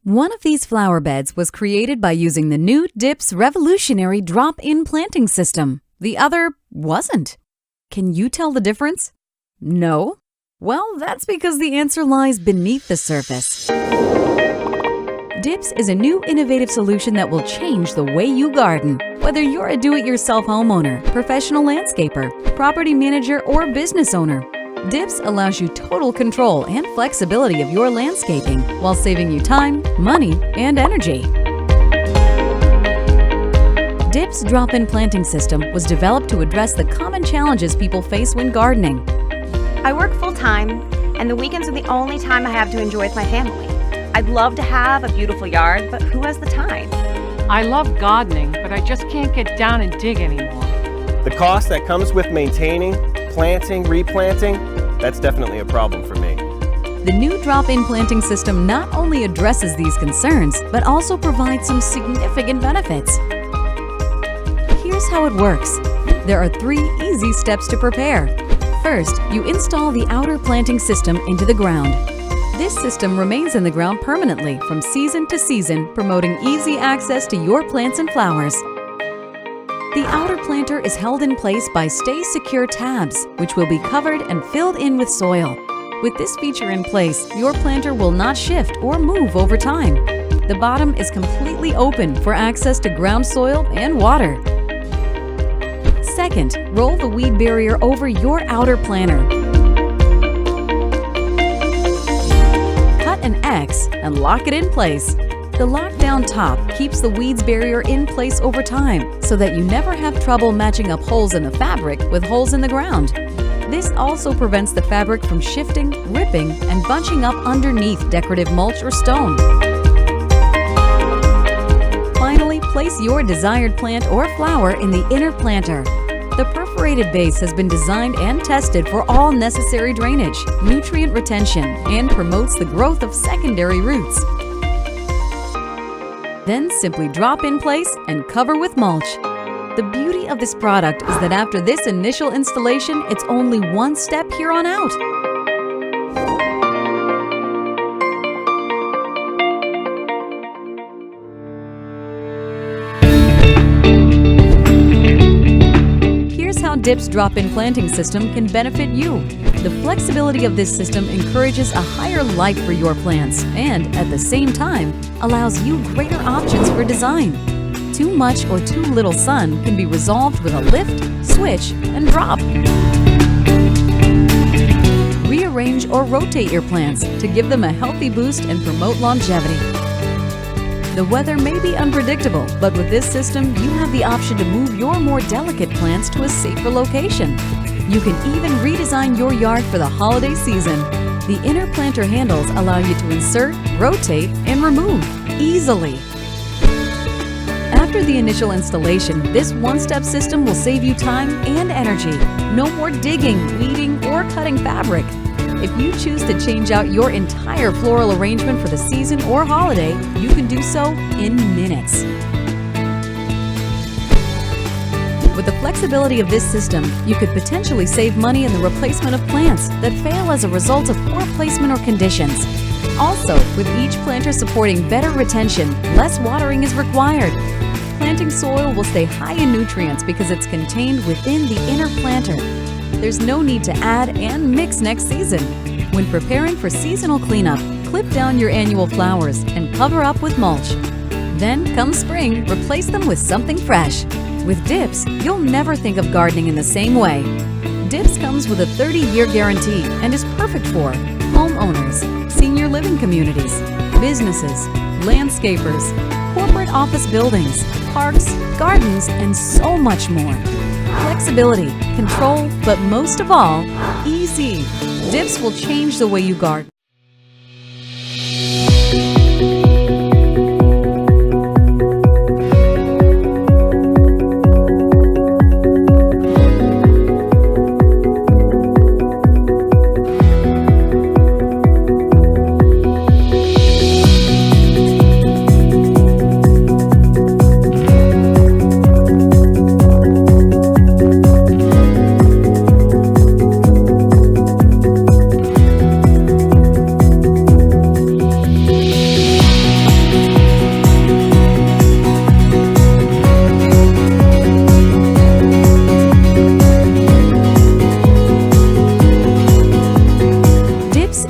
One of these flower beds was created by using the new DIPS revolutionary drop-in planting system. The other wasn't. Can you tell the difference? No? Well, that's because the answer lies beneath the surface. DIPS is a new innovative solution that will change the way you garden. Whether you're a do-it-yourself homeowner, professional landscaper, property manager, or business owner, DIPS allows you total control and flexibility of your landscaping while saving you time, money, and energy. DIPS drop-in planting system was developed to address the common challenges people face when gardening. I work full-time, and the weekends are the only time I have to enjoy with my family. I'd love to have a beautiful yard, but who has the time? I love gardening, but I just can't get down and dig anymore. The cost that comes with maintaining, planting, replanting, that's definitely a problem for me. The new drop-in planting system not only addresses these concerns, but also provides some significant benefits. Here's how it works. There are 3 easy steps to prepare. First, you install the outer planting system into the ground. This system remains in the ground permanently from season to season, promoting easy access to your plants and flowers. The outer planter is held in place by Stay Secure tabs, which will be covered and filled in with soil. With this feature in place, your planter will not shift or move over time. The bottom is completely open for access to ground soil and water. Second, roll the weed barrier over your outer planter. Cut an X and lock it in place. The lockdown top keeps the weeds barrier in place over time so that you never have trouble matching up holes in the fabric with holes in the ground. This also prevents the fabric from shifting, ripping, and bunching up underneath decorative mulch or stone. Finally, place your desired plant or flower in the inner planter. The perforated base has been designed and tested for all necessary drainage, nutrient retention, and promotes the growth of secondary roots. Then simply drop in place and cover with mulch. The beauty of this product is that after this initial installation, it's only one step here on out. Here's how DIPS drop-in planting system can benefit you. The flexibility of this system encourages a higher life for your plants and, at the same time, allows you greater options for design. Too much or too little sun can be resolved with a lift, switch, and drop. Rearrange or rotate your plants to give them a healthy boost and promote longevity. The weather may be unpredictable, but with this system, you have the option to move your more delicate plants to a safer location. You can even redesign your yard for the holiday season. The inner planter handles allow you to insert, rotate, and remove easily. After the initial installation, this one-step system will save you time and energy. No more digging, weeding, or cutting fabric. If you choose to change out your entire floral arrangement for the season or holiday, you can do so in minutes. With the flexibility of this system, you could potentially save money in the replacement of plants that fail as a result of poor placement or conditions. Also, with each planter supporting better retention, less watering is required. Planting soil will stay high in nutrients because it's contained within the inner planter. There's no need to add and mix next season. When preparing for seasonal cleanup, clip down your annual flowers and cover up with mulch. Then, come spring, replace them with something fresh. With DIPS, you'll never think of gardening in the same way. DIPS comes with a 30-year guarantee and is perfect for homeowners, senior living communities, businesses, landscapers, corporate office buildings, parks, gardens, and so much more. Flexibility, control, but most of all, easy. DIPS will change the way you garden.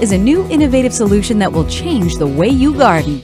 is a new innovative solution that will change the way you garden.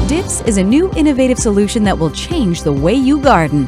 Dips is a new innovative solution that will change the way you garden.